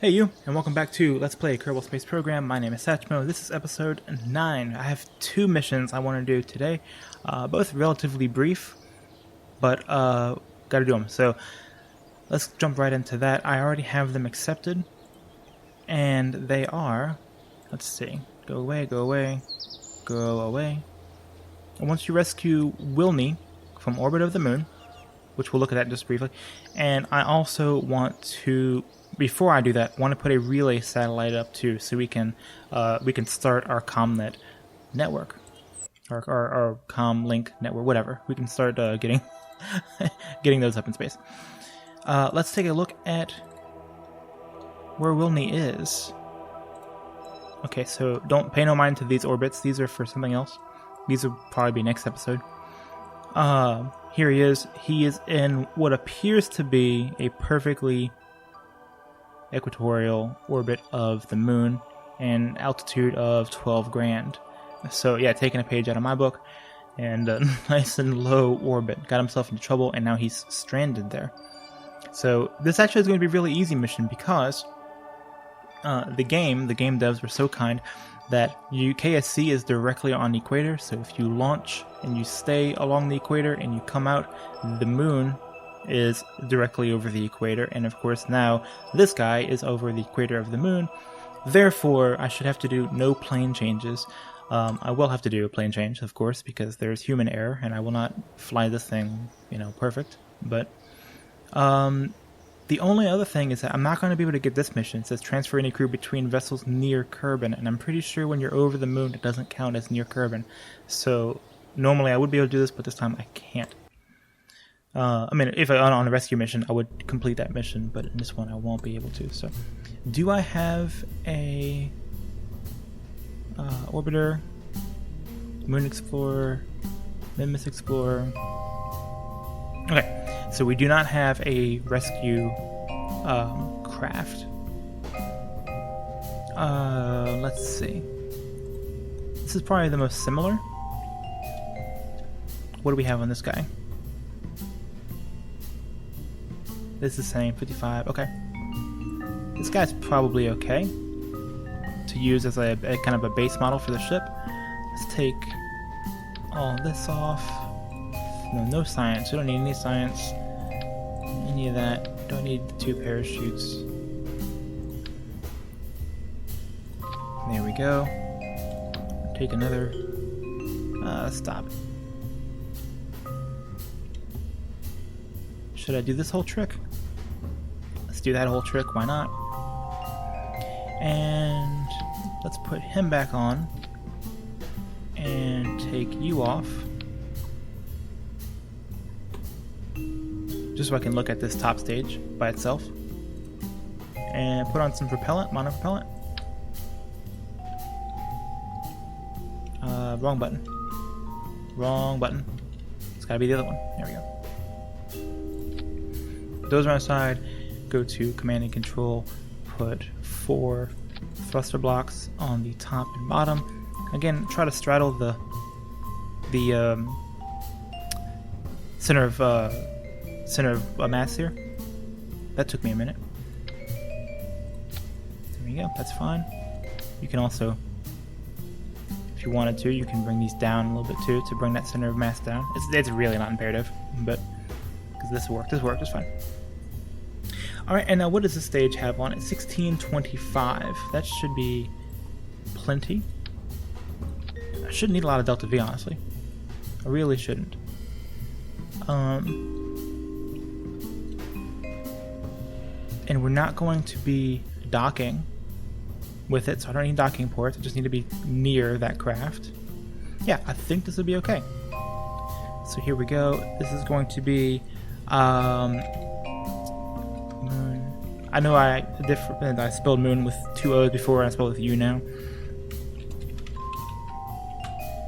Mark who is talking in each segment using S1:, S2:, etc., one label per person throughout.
S1: Hey you, and welcome back to Let's Play Kerbal Space Program. My name is Satchmo. This is episode 9. I have 2 missions I want to do today, both relatively brief, but gotta do them. So let's jump right into that. I already have them accepted, and they are, let's see, go away, go away, go away. And once you rescue Wilny from orbit of the moon, which we'll look at that just briefly, and I also want to, before I do that, want to put a relay satellite up too, so we can start our ComNet network, our ComLink network, whatever. We can start getting getting those up in space. Let's take a look at where Wilny is. Okay, so don't pay no mind to these orbits. These are for something else. These will probably be next episode. Here he is. He is in what appears to be a perfectly equatorial orbit of the moon and altitude of 12 grand. So yeah, taking a page out of my book, and nice and low orbit. Got himself into trouble, and now he's stranded there. So this actually is going to be a really easy mission because the game devs were so kind that KSC is directly on the equator. So if you launch and you stay along the equator and you come out, the moon is directly over the equator, and of course now this guy is over the equator of the moon. Therefore, I should have to do no plane changes. I will have to do a plane change, of course, because there's human error, and I will not fly this thing, perfect. But the only other thing is that I'm not going to be able to get this mission. It says transfer any crew between vessels near Kerbal, and I'm pretty sure when you're over the moon, it doesn't count as near Kerbal. So normally I would be able to do this, but this time I can't. If on a rescue mission, I would complete that mission, but in this one, I won't be able to. So, do I have a orbiter, moon explorer, Miss explorer? Okay, so we do not have a rescue craft. Let's see. This is probably the most similar. What do we have on this guy? This is the same, 55, okay. This guy's probably okay to use as a kind of a base model for the ship. Let's take all this off. No science, we don't need any science. Any of that, don't need the 2 parachutes. There we go. Take another, stop. Should I do this whole trick? Let's do that whole trick, why not? And let's put him back on and take you off. Just so I can look at this top stage by itself. And put on some propellant, monopropellant. Wrong button. Wrong button. It's gotta be the other one. There we go. Those are on the side. Go to command and control, put 4 thruster blocks on the top and bottom. Again, try to straddle the center of mass here. That took me a minute. There we go, that's fine. You can also, if you wanted to, you can bring these down a little bit too to bring that center of mass down. It's really not imperative, but because this worked, it's fine. Alright, and now what does this stage have on it? 1625. That should be plenty. I shouldn't need a lot of Delta V, honestly. I really shouldn't. And we're not going to be docking with it, so I don't need docking ports. I just need to be near that craft. Yeah, I think this will be okay. So here we go. This is going to be moon. I know I spelled moon with 2 O's before, and I spelled it with U now.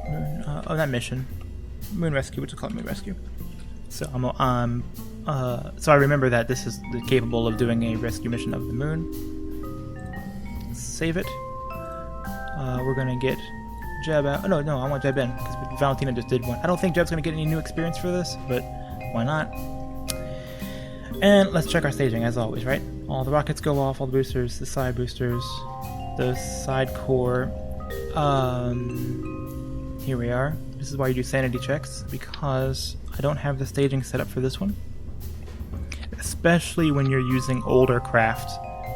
S1: Moon, that mission. Moon rescue, we'll just call it moon rescue. So so I remember that this is capable of doing a rescue mission of the moon. Save it. We're gonna get Jeb out. Oh no, I want Jeb in because Valentina just did one. I don't think Jeb's gonna get any new experience for this, but why not? And let's check our staging as always, right? All the rockets go off, all the boosters, the side boosters, the side core. Here we are. This is why you do sanity checks, because I don't have the staging set up for this one. Especially when you're using older craft,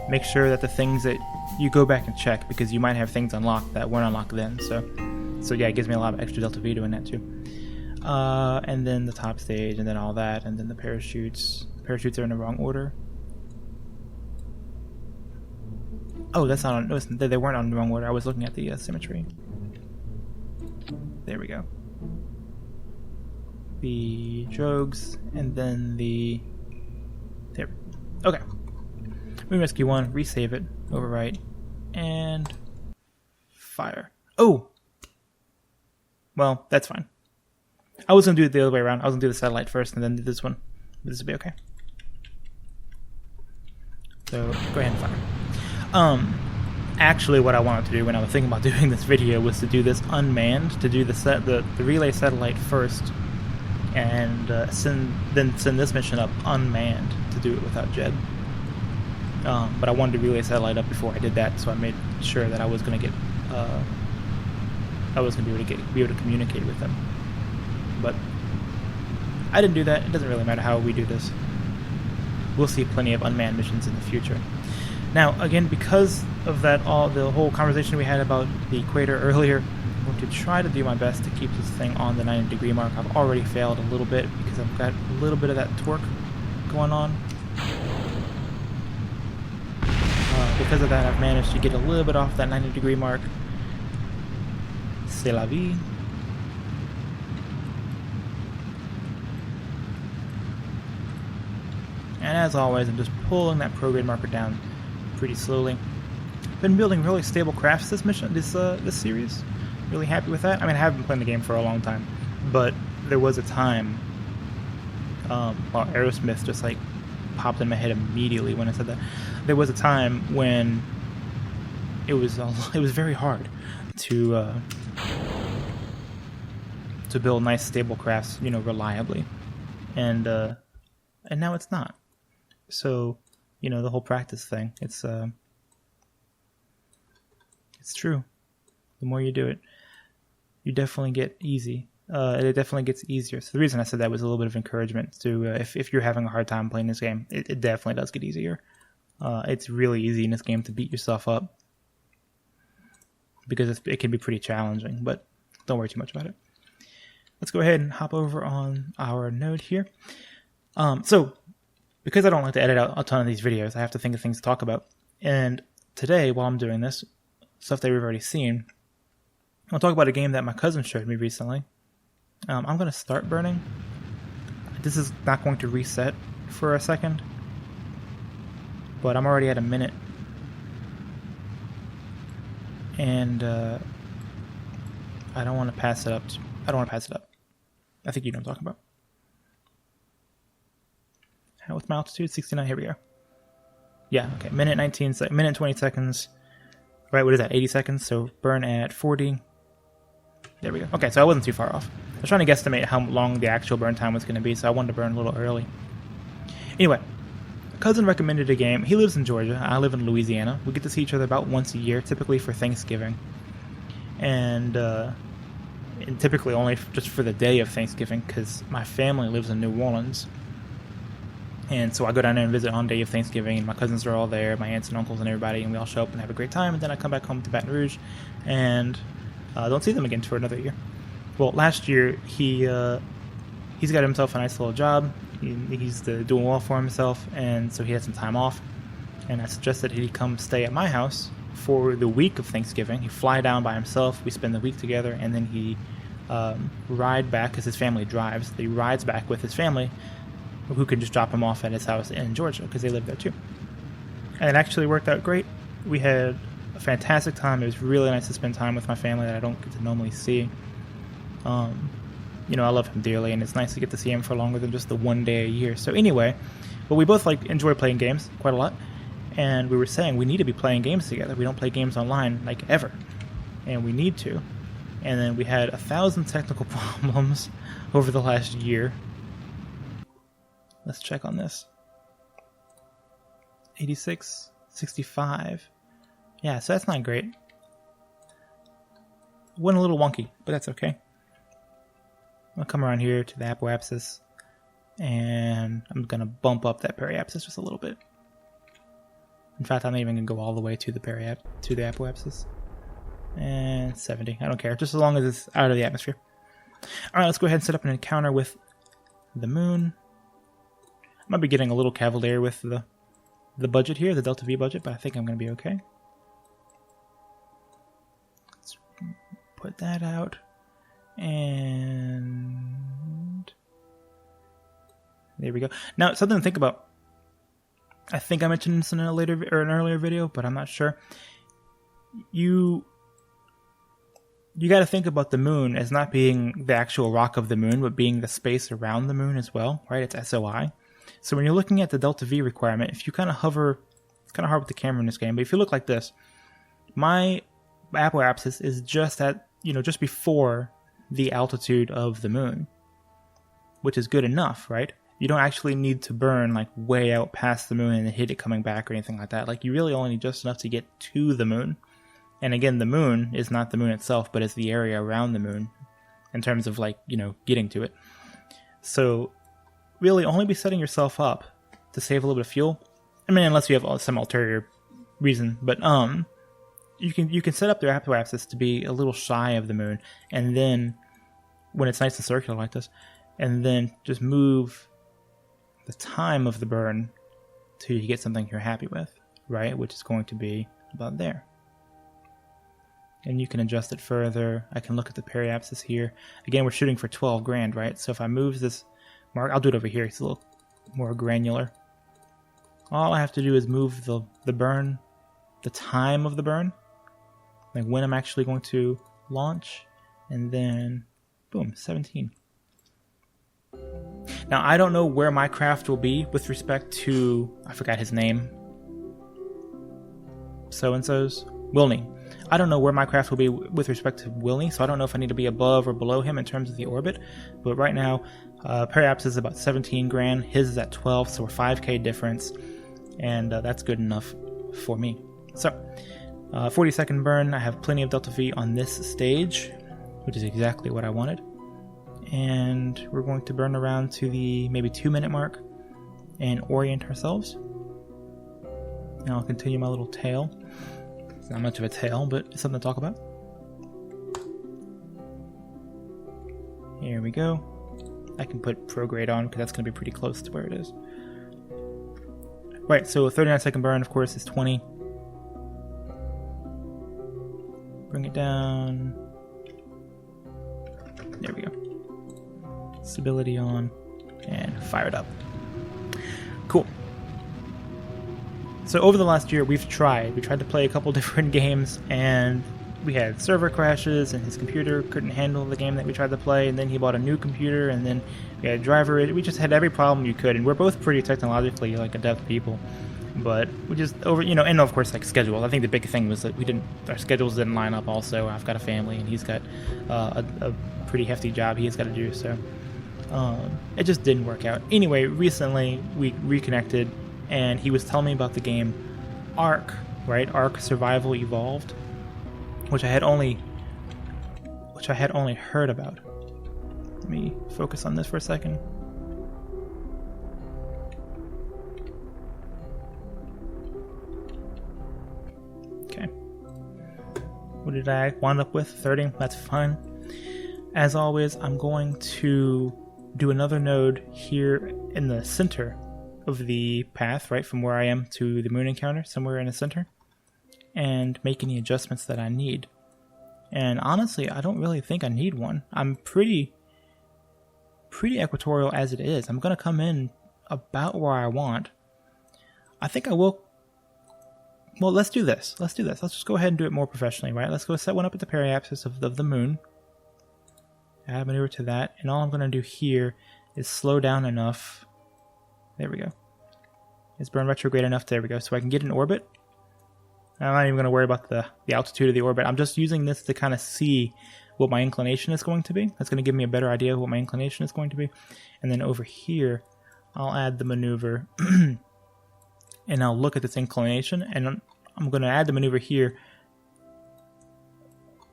S1: make sure that the things that you go back and check, because you might have things unlocked that weren't unlocked then. So yeah, it gives me a lot of extra Delta V doing that too. And then the top stage, and then all that, and then the parachutes. Parachutes are in the wrong order. Oh, that's not on. No, they weren't on the wrong order. I was looking at the symmetry. There we go. The drogues, and then the. There. Okay. Moon Rescue 1, resave it, overwrite, and fire. Oh! Well, that's fine. I was going to do it the other way around. I was going to do the satellite first and then do this one. This will be okay. So, go ahead and fire. Actually, what I wanted to do when I was thinking about doing this video was to do this unmanned, to do the relay satellite first, and send this mission up unmanned to do it without Jed. But I wanted to relay satellite up before I did that, so I made sure that I was going to get, I was going to be able to communicate with them. But I didn't do that. It doesn't really matter how we do this. We'll see plenty of unmanned missions in the future. Now, again, because of that, the whole conversation we had about the equator earlier, I'm going to try to do my best to keep this thing on the 90-degree mark. I've already failed a little bit because I've got a little bit of that torque going on. Because of that, I've managed to get a little bit off that 90-degree mark. C'est la vie. And as always, I'm just pulling that prograde marker down pretty slowly. Been building really stable crafts this series. Really happy with that. I mean, I haven't been playing the game for a long time, but there was a time, Aerosmith just like popped in my head immediately when I said that. There was a time when it was very hard to build nice stable crafts, reliably, and now it's not. So, the whole practice thing, it's true. The more you do it, you definitely get easy. It definitely gets easier. So the reason I said that was a little bit of encouragement to, if you're having a hard time playing this game, it definitely does get easier. It's really easy in this game to beat yourself up, because it can be pretty challenging, but don't worry too much about it. Let's go ahead and hop over on our node here. So, because I don't like to edit out a ton of these videos, I have to think of things to talk about. And today, while I'm doing this, stuff that we've already seen, I'll talk about a game that my cousin showed me recently. I'm going to start burning. This is not going to reset for a second, but I'm already at a minute. And I don't want to pass it up. I think you know what I'm talking about. What's my altitude? 69. Here we go. Yeah, okay. Minute 20 seconds. Right, what is that? 80 seconds. So burn at 40. There we go. Okay, so I wasn't too far off. I was trying to guesstimate how long the actual burn time was going to be, so I wanted to burn a little early. Anyway, a cousin recommended a game. He lives in Georgia. I live in Louisiana. We get to see each other about once a year, typically for Thanksgiving. And typically only just for the day of Thanksgiving, because my family lives in New Orleans. And so I go down there and visit on the day of Thanksgiving, and my cousins are all there, my aunts and uncles and everybody, and we all show up and have a great time, and then I come back home to Baton Rouge, and don't see them again for another year. Well, last year, he's got himself a nice little job. He's doing well for himself, and so he had some time off, and I suggested he come stay at my house for the week of Thanksgiving. He'd fly down by himself, we spend the week together, and then he ride back, because his family drives. He rides back with his family, who could just drop him off at his house in Georgia, because they live there too. And it actually worked out great. We had a fantastic time. It was really nice to spend time with my family that I don't get to normally see. I love him dearly, and it's nice to get to see him for longer than just the one day a year. So anyway, but we both enjoy playing games quite a lot, and we were saying we need to be playing games together. We don't play games online ever, and we need to. And then we had 1,000 technical problems over the last year. Let's check on this. 86, 65. Yeah, so that's not great. Went a little wonky, but that's okay. I'll come around here to the apoapsis, and I'm going to bump up that periapsis just a little bit. In fact, I'm not even going to go all the way to the apoapsis. And 70. I don't care, just as long as it's out of the atmosphere. Alright, let's go ahead and set up an encounter with the moon. I might be getting a little cavalier with the budget here, the Delta V budget, but I think I'm going to be okay. Let's put that out. And there we go. Now, something to think about. I think I mentioned this in an earlier video, but I'm not sure. You got to think about the moon as not being the actual rock of the moon, but being the space around the moon as well, right? It's SOI. So when you're looking at the Delta V requirement, if you kind of hover, it's kind of hard with the camera in this game, but if you look like this, my apoapsis is just at, just before the altitude of the moon, which is good enough, right? You don't actually need to burn like way out past the moon and hit it coming back or anything like that. Like you really only need just enough to get to the moon. And again, the moon is not the moon itself, but it's the area around the moon in terms of like, getting to it. So really only be setting yourself up to save a little bit of fuel. I mean, unless you have some ulterior reason, but you can set up their apoapsis to be a little shy of the moon, and then when it's nice and circular like this, and then just move the time of the burn till you get something you're happy with, right? Which is going to be about there. And you can adjust it further. I can look at the periapsis here. Again, we're shooting for 12 grand, right? So if I move this mark, I'll do it over here. It's a little more granular. All I have to do is move the burn, the time of the burn, like when I'm actually going to launch, and then boom, 17. Now, I don't know where my craft will be with respect to, I forgot his name, so-and-so's, Wilny. I don't know where my craft will be with respect to Wilny, so I don't know if I need to be above or below him in terms of the orbit, but right now, periapsis is about 17 grand, his is at 12, so we're 5k difference, and that's good enough for me. So, 40-second burn, I have plenty of Delta V on this stage, which is exactly what I wanted. And we're going to burn around to the maybe 2-minute mark and orient ourselves. Now I'll continue my little tail. It's not much of a tail, but it's something to talk about. Here we go. I can put prograde on because that's going to be pretty close to where it is. Right, so a 39-second burn, of course, is 20. Bring it down. There we go. Stability on, and fire it up. Cool. So over the last year, we tried to play a couple different games, and we had server crashes, and his computer couldn't handle the game that we tried to play, and then he bought a new computer, and then we had a driver. We just had every problem you could, and we're both pretty technologically adept people, but we just and of course schedule. I think the big thing was that our schedules didn't line up. Also, I've got a family, and he's got a pretty hefty job he's got to do, so it just didn't work out. Anyway, recently we reconnected, and he was telling me about the game Ark, right? Ark Survival Evolved, which I had only heard about. Let me focus on this for a second. Okay. What did I wind up with? 30. That's fine. As always, I'm going to do another node here in the center of the path, right, from where I am to the moon encounter, somewhere in the center, and make any adjustments that I need. And honestly, I don't really think I need one. I'm pretty equatorial as it is. I'm going to come in about where I want. I think I will. Well, let's do this. Let's just go ahead and do it more professionally, right? Let's go set one up at the periapsis of the moon. Add maneuver to that, and all I'm going to do here is slow down enough. There we go. It's burn retrograde enough. There we go. So I can get in orbit. I'm not even going to worry about the altitude of the orbit. I'm just using this to kind of see what my inclination is going to be. That's going to give me a better idea of what my inclination is going to be. And then over here, I'll add the maneuver and I'll look at this inclination, and I'm going to add the maneuver here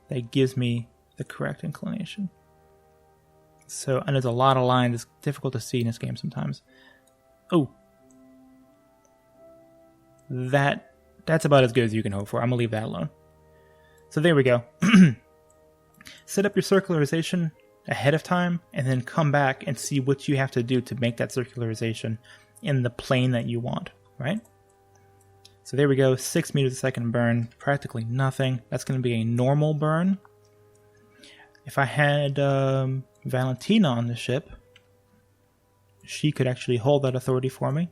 S1: that gives me the correct inclination. So, and there's a lot of lines. It's difficult to see in this game sometimes. Oh. That's about as good as you can hope for. I'm going to leave that alone. So there we go. Set up your circularization ahead of time, and then come back and see what you have to do to make that circularization in the plane that you want, right? So there we go, 6 meters a second burn, practically nothing. That's going to be a normal burn. If I had Valentina on the ship, she could actually hold that authority for me,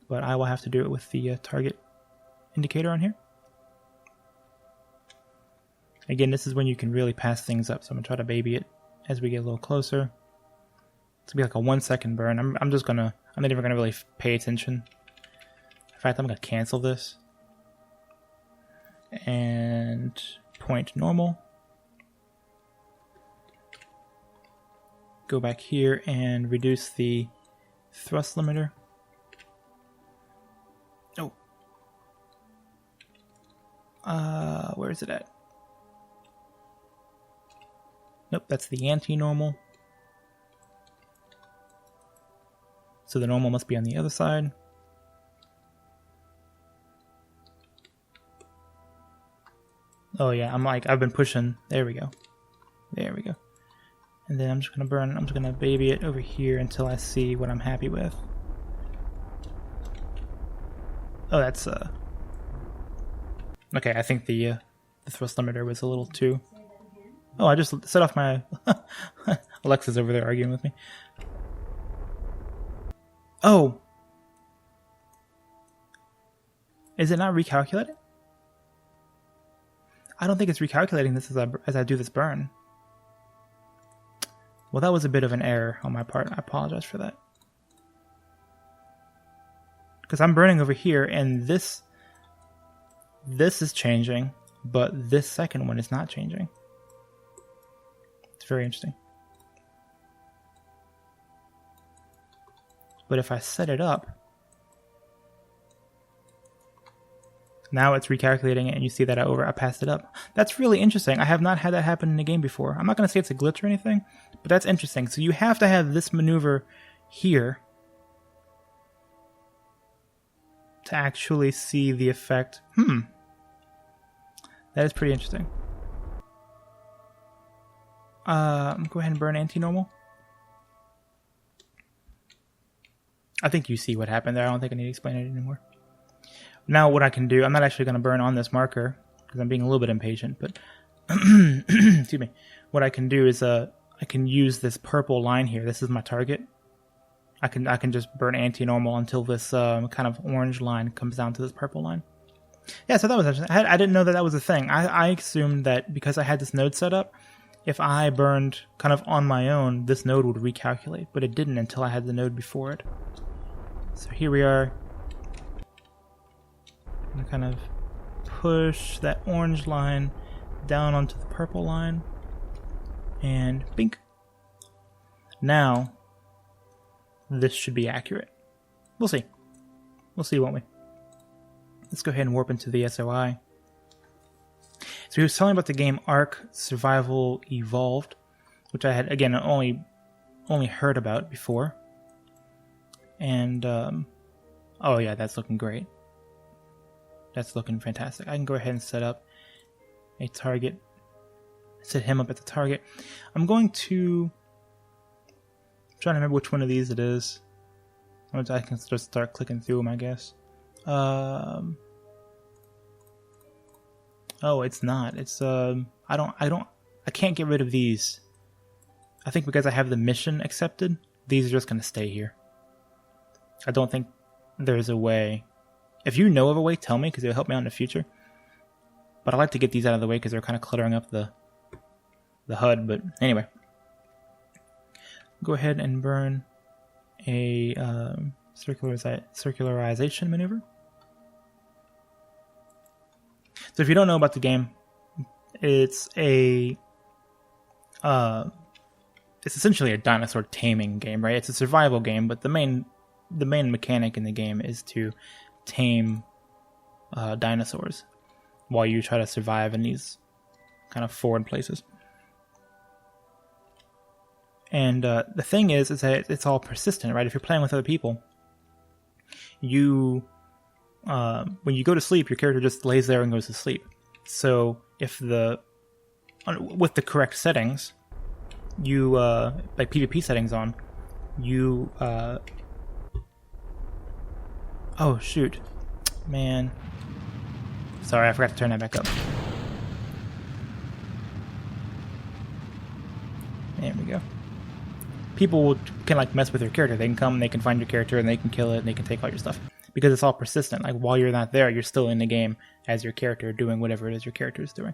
S1: but I will have to do it with the target indicator on here. Again, this is when you can really pass things up, so I'm going to try to baby it as we get a little closer. It's going to be like a 1 second burn. I'm not even going to really pay attention. In fact, I'm going to cancel this. And point normal. Go back here and reduce the thrust limiter. Oh. Where is it at? Nope, that's the anti-normal. So the normal must be on the other side. Oh yeah, I've been pushing. There we go. There we go. And then I'm just going to baby it over here until I see what I'm happy with. Oh, that's, okay, I think the thrust limiter was a little too... Oh, I just set off my... Alexa's over there arguing with me. Oh! Is it not recalculating? I don't think it's recalculating this as I do this burn. Well, that was a bit of an error on my part. I apologize for that. Because I'm burning over here, and this is changing, but this second one is not changing. It's very interesting. But if I set it up, now it's recalculating it, and you see that I passed it up. That's really interesting. I have not had that happen in a game before. I'm not going to say it's a glitch or anything, but that's interesting. So you have to have this maneuver here to actually see the effect. That is pretty interesting. I'm go ahead and burn anti-normal. I think you see what happened there. I don't think I need to explain it anymore. Now what I can do, I'm not actually going to burn on this marker because I'm being a little bit impatient, but excuse me. What I can do is I can use this purple line here. This is my target. I can just burn anti-normal until this kind of orange line comes down to this purple line. Yeah, so that was interesting. I didn't know that was a thing. I assumed that because I had this node set up, if I burned kind of on my own, this node would recalculate, but it didn't until I had the node before it. So here we are. I'm going to kind of push that orange line down onto the purple line. And bink. Now, this should be accurate. We'll see. We'll see, won't we? Let's go ahead and warp into the SOI. So he was telling about the game Ark Survival Evolved, which I had, again, only heard about before. And, oh yeah, that's looking great. That's looking fantastic. I can go ahead and set up a target. Set him up at the target. I'm trying to remember which one of these it is. I can just start clicking through them, I guess. Oh, it's not. It's I can't get rid of these. I think because I have the mission accepted, these are just going to stay here. I don't think there's a way. If you know of a way, tell me, because it'll help me out in the future. But I like to get these out of the way because they're kind of cluttering up the HUD. But anyway, go ahead and burn a circularization maneuver. So if you don't know about the game, it's essentially a dinosaur taming game, right? It's a survival game, but the main the main mechanic in the game is to tame dinosaurs while you try to survive in these kind of foreign places. And the thing is that it's all persistent, right? If you're playing with other people, you when you go to sleep, your character just lays there and goes to sleep. So if with the correct settings, you like PvP settings on, you oh shoot, man, sorry, I forgot to turn that back up. There we go. People can like mess with your character. They can come, they can find your character, and they can kill it, and they can take all your stuff. Because it's all persistent. Like, while you're not there, you're still in the game as your character, doing whatever it is your character is doing.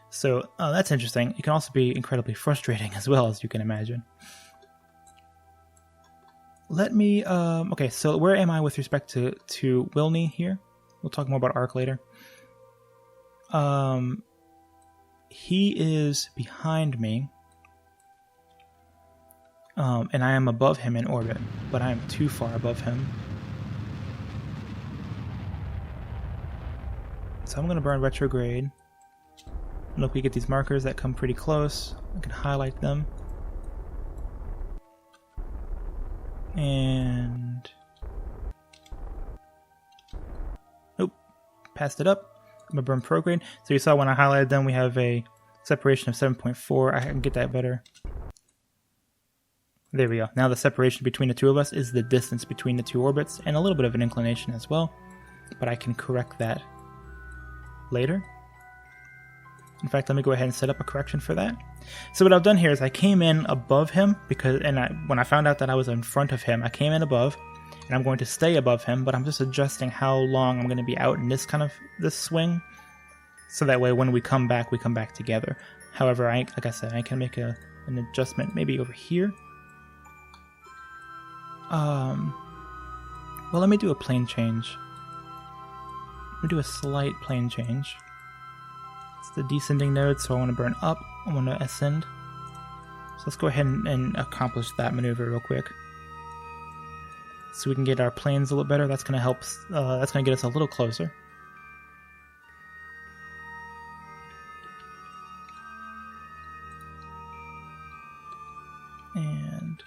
S1: So, that's interesting. It can also be incredibly frustrating as well, as you can imagine. Let me, okay, so where am I with respect to Wilny here? We'll talk more about Ark later. He is behind me. And I am above him in orbit, but I am too far above him. So I'm going to burn retrograde. Look, we get these markers that come pretty close. I can highlight them. And... oh, passed it up. I'm going to burn prograde. So you saw when I highlighted them, we have a separation of 7.4. I can get that better. There we go. Now the separation between the two of us is the distance between the two orbits, and a little bit of an inclination as well. But I can correct that later. In fact, let me go ahead and set up a correction for that. So what I've done here is I came in above him, when I found out that I was in front of him, I came in above, and I'm going to stay above him, but I'm just adjusting how long I'm going to be out in this swing, so that way when we come back together. However, like I said, I can make an adjustment maybe over here. Well, let me do a plane change. Let me do a slight plane change. It's the descending node, so I want to burn up. I want to ascend. So let's go ahead and accomplish that maneuver real quick. So we can get our planes a little better. That's going to help. That's going to get us a little closer. And...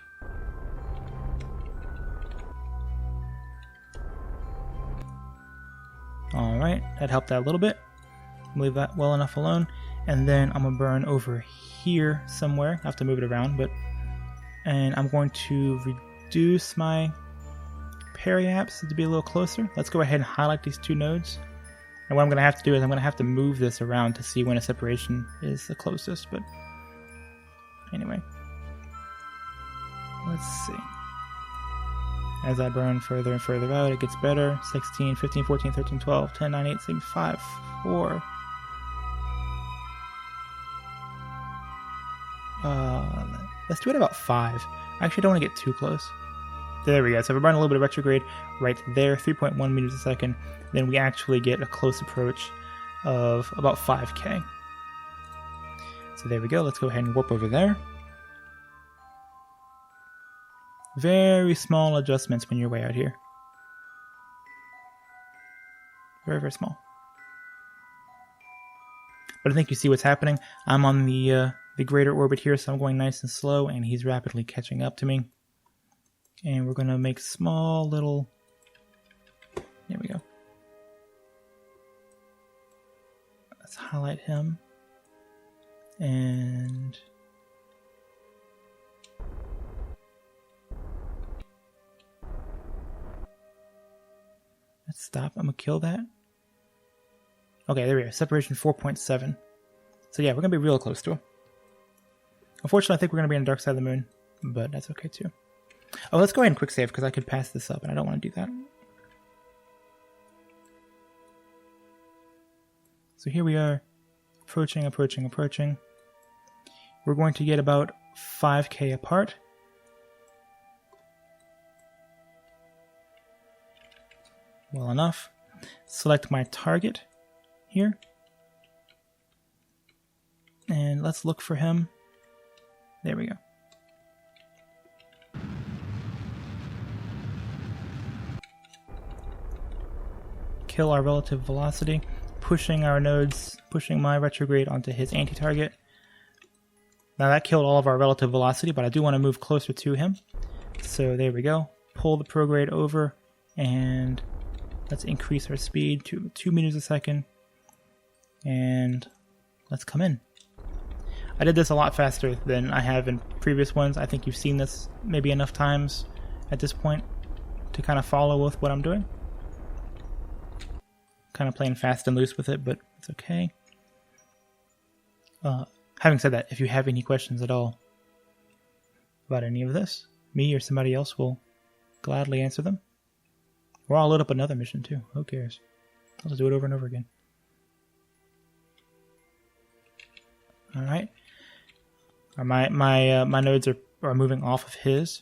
S1: alright, that helped out a little bit. Leave that well enough alone. And then I'm going to burn over here somewhere. I have to move it around, and I'm going to reduce my periapse to be a little closer. Let's go ahead and highlight these two nodes. And what I'm going to have to do is I'm going to have to move this around to see when a separation is the closest. But anyway, let's see. As I burn further and further out, it gets better. 16, 15, 14, 13, 12, 10, 9, 8, 7, 5, 4. Let's do it about 5. I actually don't want to get too close. There we go. So if I burn a little bit of retrograde right there, 3.1 meters a second, then we actually get a close approach of about 5K. So there we go. Let's go ahead and warp over there. Very small adjustments when you're way out here. Very, very small. But I think you see what's happening. I'm on the greater orbit here, so I'm going nice and slow, and he's rapidly catching up to me. And we're going to make small little... there we go. Let's highlight him. And... let's stop. I'm going to kill that. Okay, there we go. Separation 4.7. So yeah, we're going to be real close to him. Unfortunately, I think we're going to be on the dark side of the moon, but that's okay too. Oh, let's go ahead and quick save because I could pass this up and I don't want to do that. So here we are, approaching. We're going to get about 5K apart. Well enough. Select my target here. And let's look for him. There we go. kill our relative velocity, pushing our nodes, pushing my retrograde onto his anti-target. Now that killed all of our relative velocity, but I do want to move closer to him. So there we go. Pull the prograde over, and let's increase our speed to 2 meters a second. And let's come in. I did this a lot faster than I have in previous ones. I think you've seen this maybe enough times at this point to kind of follow with what I'm doing. Kind of playing fast and loose with it, but it's okay. Having said that, if you have any questions at all about any of this, me or somebody else will gladly answer them. Or I'll load up another mission too. Who cares? I'll just do it over and over again. All right. My nodes are moving off of his.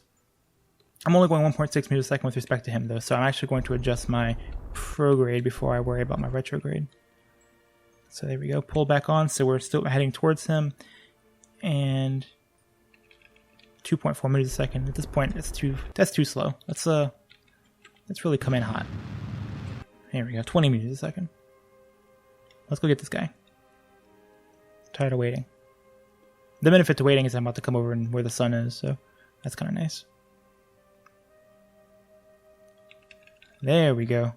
S1: I'm only going 1.6 meters a second with respect to him though, so I'm actually going to adjust my prograde before I worry about my retrograde. So there we go. Pull back on. So we're still heading towards him, and 2.4 meters a second. At this point, that's too slow. Let's really come in hot. Here we go. 20 meters a second. Let's go get this guy. Tired of waiting. The benefit to waiting is I'm about to come over and where the sun is, so that's kind of nice. There we go.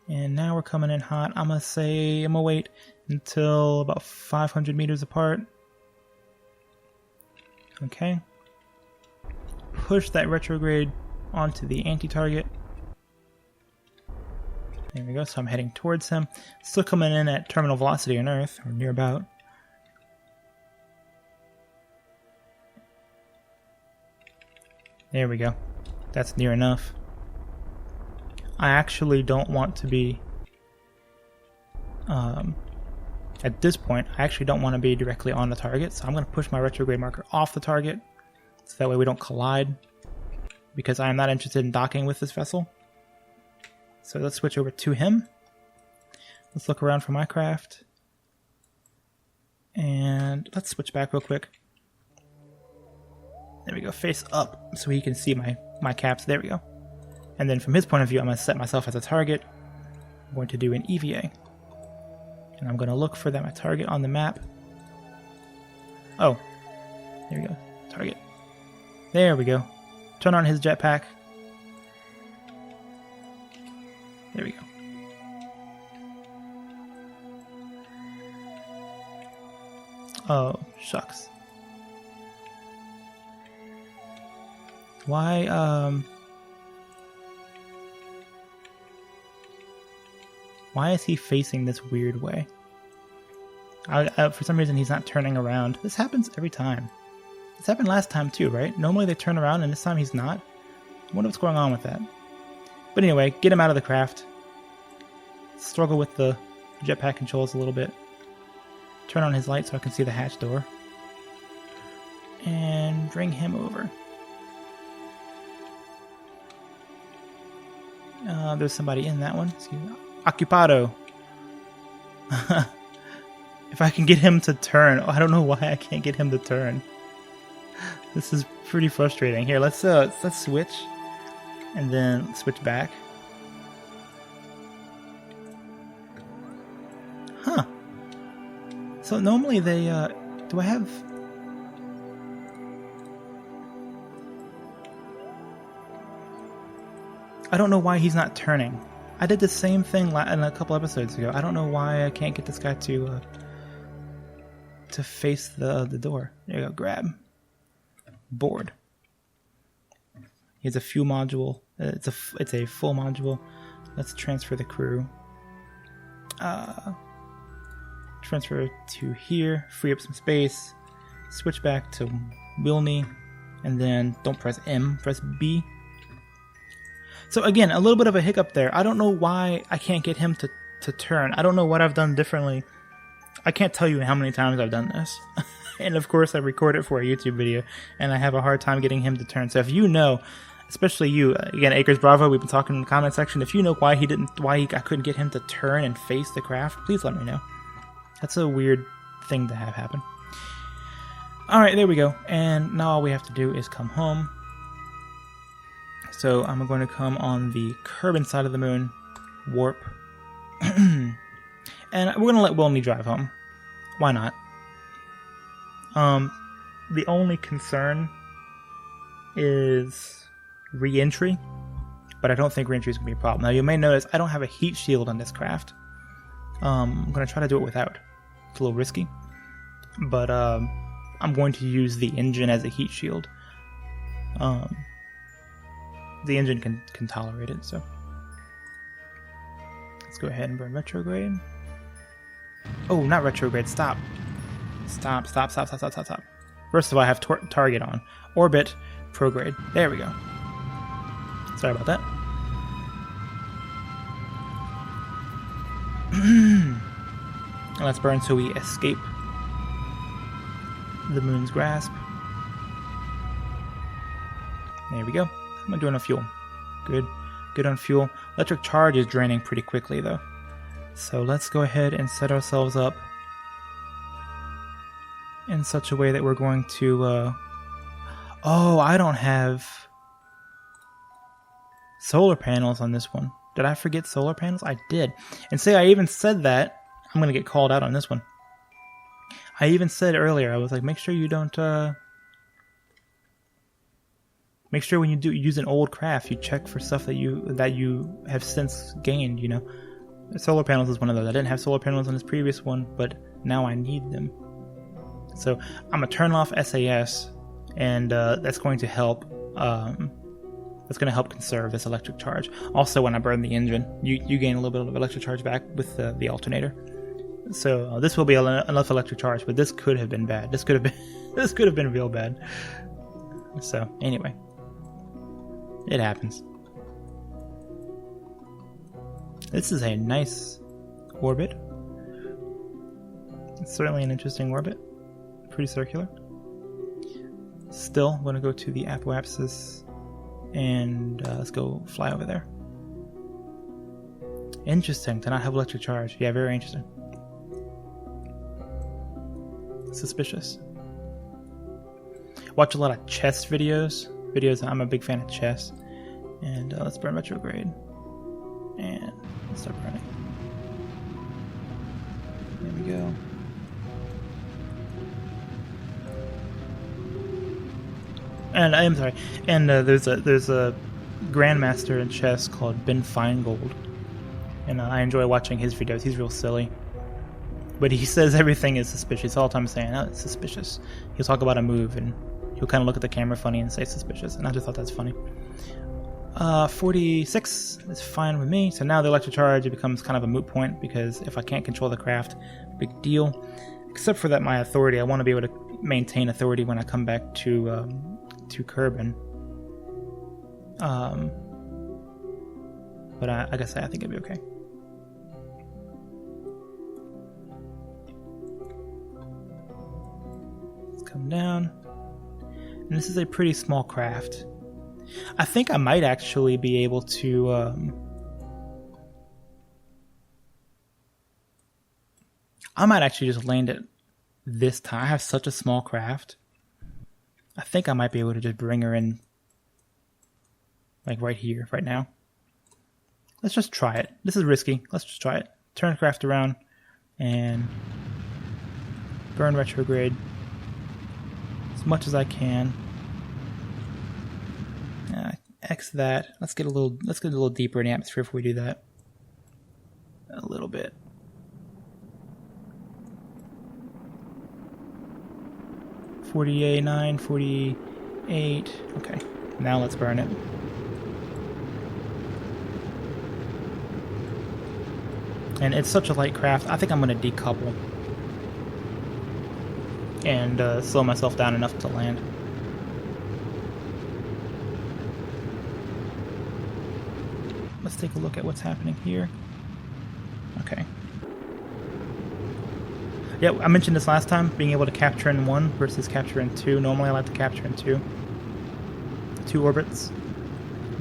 S1: And now we're coming in hot. I'm gonna wait until about 500 meters apart. Okay. Push that retrograde onto the anti-target. There we go, so I'm heading towards him. Still coming in at terminal velocity on Earth, or near about. There we go. That's near enough. I actually don't want to be... at this point, I actually don't want to be directly on the target, so I'm going to push my retrograde marker off the target, so that way we don't collide, because I am not interested in docking with this vessel. So let's switch over to him. Let's look around for my craft. And let's switch back real quick. There we go, face up so he can see my caps. There we go. And then from his point of view, I'm going to set myself as a target. I'm going to do an EVA. And I'm going to look for my target on the map. Oh, there we go, target. There we go. Turn on his jetpack. There we go. Oh, shucks. Why, why is he facing this weird way? For some reason, he's not turning around. This happens every time. This happened last time too, right? Normally they turn around, and this time he's not. I wonder what's going on with that. But anyway, get him out of the craft. Struggle with the jetpack controls a little bit. Turn on his light so I can see the hatch door. And bring him over. There's somebody in that one. Excuse me. Occupado. If I can get him to turn. Oh, I don't know why I can't get him to turn. This is pretty frustrating. Here, let's switch. And then switch back. Huh. So normally they, do I have... I don't know why he's not turning. I did the same thing in a couple episodes ago. I don't know why I can't get this guy to face the door. There you go, grab. Board. He has a fuel module. It's a full module. Let's transfer the crew. Transfer to here. Free up some space. Switch back to Wilny. And then don't press M. Press B. So again, a little bit of a hiccup there. I don't know why I can't get him to turn. I don't know what I've done differently. I can't tell you how many times I've done this. And of course I record it for a YouTube video, and I have a hard time getting him to turn. So if you know, especially you, again, Acres Bravo, we've been talking in the comment section. If you know why I couldn't get him to turn and face the craft, please let me know. That's a weird thing to have happen. Alright, there we go. And now all we have to do is come home. So I'm going to come on the Kerbal side of the moon, warp, and we're going to let Wilny drive home. Why not? The only concern is re-entry, but I don't think re-entry is going to be a problem. Now you may notice I don't have a heat shield on this craft. I'm going to try to do it without. It's a little risky, but I'm going to use the engine as a heat shield. The engine can tolerate it, so let's go ahead and burn retrograde. Oh, not retrograde, stop. Stop. First of all, I have target on. Orbit, prograde. There we go. Sorry about that. And let's burn so we escape the moon's grasp. There we go. I'm doing a fuel. Good on fuel. Electric charge is draining pretty quickly though. So let's go ahead and set ourselves up in such a way that we're going to... Oh, I don't have solar panels on this one. Did I forget solar panels? I did. And say I even said that. I'm going to get called out on this one. I even said earlier, I was like, make sure you don't... Make sure when you use an old craft, you check for stuff that you have since gained, you know. Solar panels is one of those. I didn't have solar panels on this previous one, but now I need them. So I'm going to turn off SAS, and that's going to help. That's going to help conserve this electric charge. Also, when I burn the engine, you gain a little bit of electric charge back with the alternator. So this will be enough electric charge, but this could have been bad. This could have been real bad. So anyway. It happens. This is a nice orbit. It's certainly an interesting orbit. Pretty circular. Still, I'm going to go to the apoapsis and let's go fly over there. Interesting to not have electric charge. Yeah, very interesting. Suspicious. Watch a lot of chess videos. I'm a big fan of chess. And let's burn retrograde. And let's start burning. There we go. And I'm sorry. And there's a grandmaster in chess called Ben Feingold. And I enjoy watching his videos. He's real silly. But he says everything is suspicious. All the time saying, oh, it's suspicious. He'll talk about a move and he'll kind of look at the camera funny and say suspicious, and I just thought that's funny. 46 is fine with me. So now the electric charge, it becomes kind of a moot point, because if I can't control the craft, big deal. Except for that, my authority, I want to be able to maintain authority when I come back to Kerbal. But like I say, I think it'll be okay. Let's come down. And this is a pretty small craft. I think I might actually be able to... I might actually just land it this time. I have such a small craft. I think I might be able to just bring her in, like right here, right now. Let's just try it. This is risky. Let's just try it. Turn the craft around and burn retrograde as much as I can. X that. Let's get a little deeper in the atmosphere before we do that. A little bit. (48.9, 48). Okay, now let's burn it. And it's such a light craft. I think I'm going to decouple and slow myself down enough to land. Let's take a look at what's happening here. Okay. Yeah, I mentioned this last time, being able to capture in one versus capture in two. Normally I like to capture in two orbits,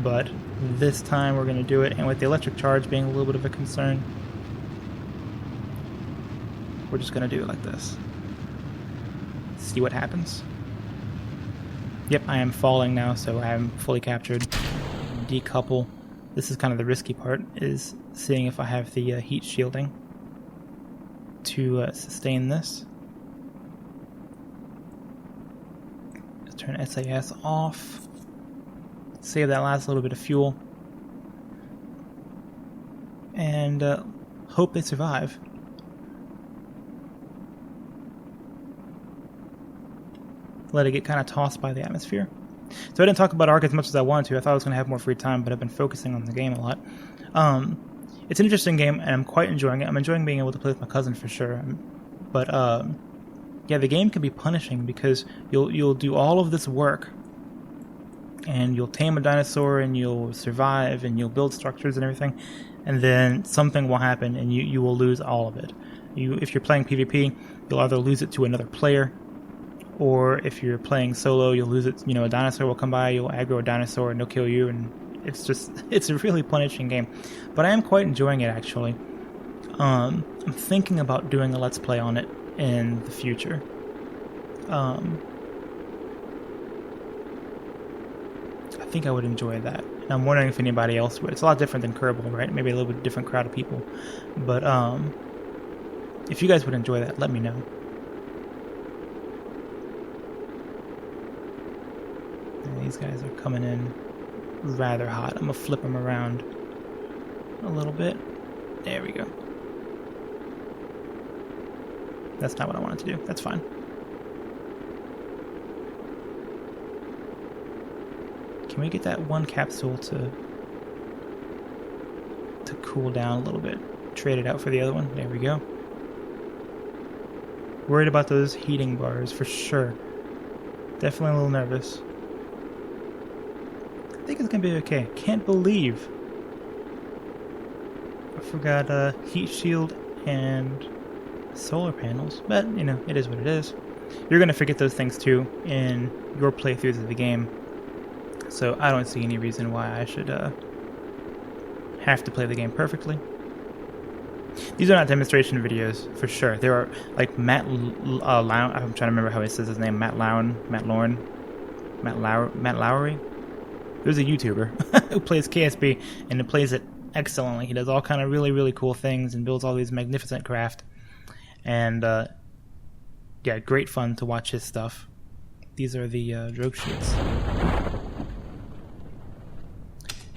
S1: but this time we're going to do it, and with the electric charge being a little bit of a concern, we're just going to do it like this. See what happens. Yep, I am falling now, so I am fully captured. decouple. This is kind of the risky part, is seeing if I have the heat shielding to sustain this. Let's turn SAS off. Save that last little bit of fuel. And hope they survive. Let it get kind of tossed by the atmosphere. So I didn't talk about Ark as much as I wanted to. I thought I was going to have more free time, but I've been focusing on the game a lot. It's an interesting game, and I'm quite enjoying it. I'm enjoying being able to play with my cousin for sure. But yeah, the game can be punishing because you'll do all of this work, and you'll tame a dinosaur, and you'll survive, and you'll build structures and everything, and then something will happen, and you will lose all of it. If you're playing PvP, you'll either lose it to another player, or if you're playing solo, you'll lose it. A dinosaur will come by, you'll aggro a dinosaur, and they'll kill you, and it's a really punishing game. But I am quite enjoying it, actually. I'm thinking about doing a Let's Play on it in the future. I think I would enjoy that. And I'm wondering if anybody else would. It's a lot different than Kerbal, right? Maybe a little bit different crowd of people. But if you guys would enjoy that, let me know. These guys are coming in rather hot. I'm going to flip them around a little bit. There we go. That's not what I wanted to do. That's fine. Can we get that one capsule to cool down a little bit? Trade it out for the other one. There we go. Worried about those heating bars for sure. Definitely a little nervous. I think it's gonna be okay. Can't believe I forgot heat shield and solar panels, but it is what it is. You're gonna forget those things too in your playthroughs of the game, so I don't see any reason why I should have to play the game perfectly. These are not demonstration videos for sure. There are like Matt Lown. I'm trying to remember how he says his name. Matt Lowry. There's a YouTuber who plays KSB, and he plays it excellently. He does all kind of really, really cool things and builds all these magnificent craft. And yeah, great fun to watch his stuff. These are the drogue sheets.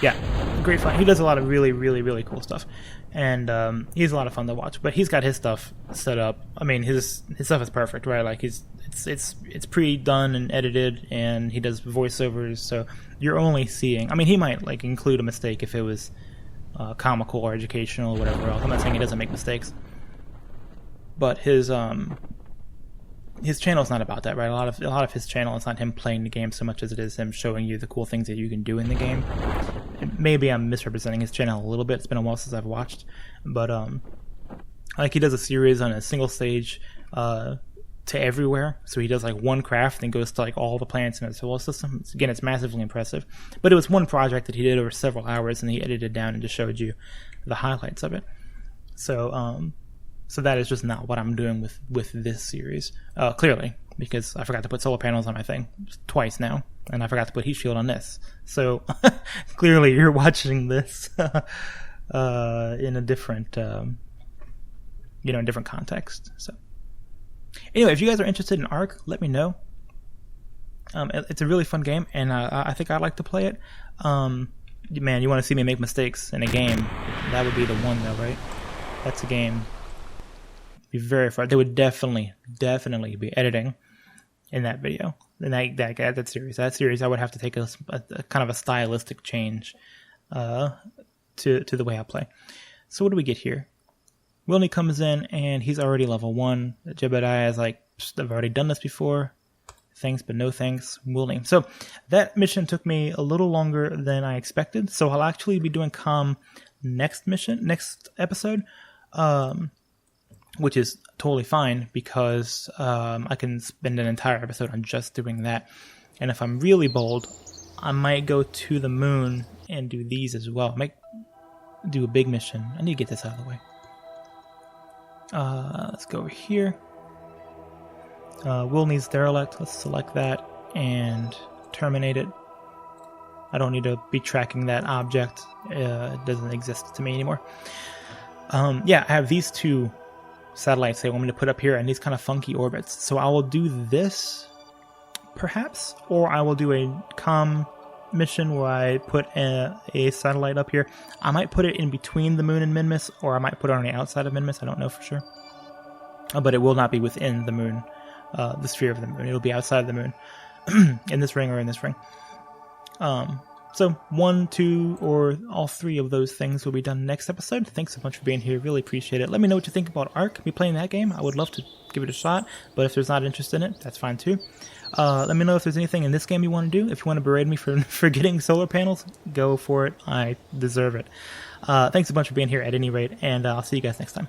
S1: Yeah, great fun. He does a lot of really, really, really cool stuff. And he's a lot of fun to watch. But he's got his stuff set up. I mean, his stuff is perfect, right? Like it's pre-done and edited, and he does voiceovers, so you're only seeing. I mean, he might like include a mistake if it was comical or educational or whatever else. I'm not saying he doesn't make mistakes, but his channel's not about that, right? A lot of his channel is not him playing the game so much as it is him showing you the cool things that you can do in the game. And maybe I'm misrepresenting his channel a little bit. It's been a while since I've watched, but like he does a series on a single stage to everywhere. So he does like one craft and goes to like all the planets in the solar system. Again, it's massively impressive. But it was one project that he did over several hours, and he edited down and just showed you the highlights of it. So so that is just not what I'm doing with this series. Clearly, because I forgot to put solar panels on my thing twice now, and I forgot to put heat shield on this. So clearly, you're watching this in a different, in different context. So anyway, if you guys are interested in Ark, let me know. It's a really fun game, and I think I'd like to play it. Man, you want to see me make mistakes in a game? That would be the one, though, right? That's a game. Be very far. They would definitely be editing in that video. And that series. That series, I would have to take a kind of a stylistic change to the way I play. So what do we get here? Wilny comes in, and he's already level 1. Jebediah is like, I've already done this before. Thanks, but no thanks, Wilny. So that mission took me a little longer than I expected. So I'll actually be doing comm next episode. Which is totally fine, because I can spend an entire episode on just doing that. And if I'm really bold, I might go to the moon and do these as well. I might do a big mission. I need to get this out of the way. Let's go over here. Wilny's derelict. Let's select that and terminate it. I don't need to be tracking that object. It doesn't exist to me anymore. Yeah, I have these two satellites they want me to put up here and these kind of funky orbits. So I will do this, perhaps, or I will do a comm mission where I put a satellite up here. I might put it in between the moon and Minmus, or I might put it on the outside of Minmus. I don't know for sure. But it will not be within the moon, the sphere of the moon. It'll be outside of the moon, in this ring or in this ring. So 1, 2, or all 3 of those things will be done next episode. Thanks so much for being here. Really appreciate it. Let me know what you think about Ark. Me playing that game. I would love to give it a shot, but if there's not interest in it, that's fine too. Let me know if there's anything in this game you want to do. If you want to berate me for getting solar panels, go for it. I deserve it. Thanks a bunch for being here at any rate, and I'll see you guys next time.